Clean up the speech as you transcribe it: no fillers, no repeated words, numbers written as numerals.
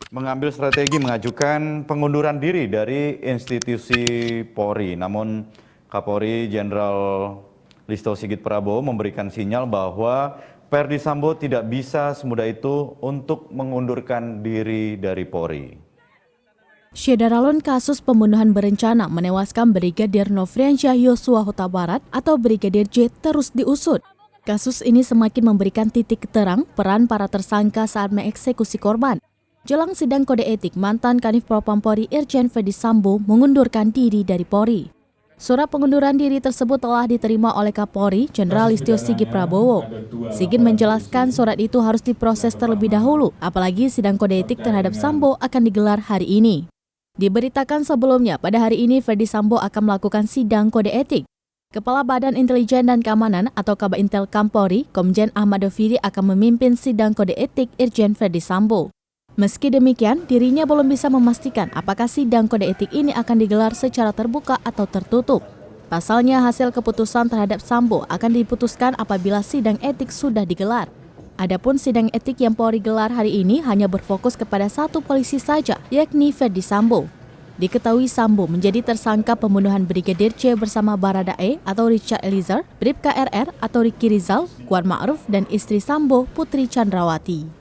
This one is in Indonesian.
mengambil strategi mengajukan pengunduran diri dari institusi Polri. Namun Kapolri Jenderal Listio Sigit Prabowo memberikan sinyal bahwa Ferdy Sambo tidak bisa semudah itu untuk mengundurkan diri dari Polri. Syederalon kasus pembunuhan berencana menewaskan Brigadir Nofriansyah Yosua Huta Barat atau Brigadir J terus diusut. Kasus ini semakin memberikan titik terang peran para tersangka saat mengeksekusi korban. Jelang sidang kode etik, mantan Kanif Propam Polri Irjen Ferdy Sambo mengundurkan diri dari Polri. Surat pengunduran diri tersebut telah diterima oleh Kapolri Jenderal Listio Sigit Prabowo. Sigit menjelaskan surat itu harus diproses terlebih dahulu, apalagi sidang kode etik terhadap Sambo akan digelar hari ini. Diberitakan sebelumnya, pada hari ini Ferdy Sambo akan melakukan sidang kode etik. Kepala Badan Intelijen dan Keamanan atau Kabintel Polri, Komjen Ahmad Doviri akan memimpin sidang kode etik Irjen Ferdy Sambo. Meski demikian, dirinya belum bisa memastikan apakah sidang kode etik ini akan digelar secara terbuka atau tertutup. Pasalnya, hasil keputusan terhadap Sambo akan diputuskan apabila sidang etik sudah digelar. Adapun sidang etik yang Polri gelar hari ini hanya berfokus kepada satu polisi saja, yakni Ferdy Sambo. Diketahui Sambo menjadi tersangka pembunuhan Brigadir C bersama Baradae atau Richard Eliezer, Bribka RR atau Ricky Rizal, Kuat Ma'ruf, dan istri Sambo, Putri Chandrawati.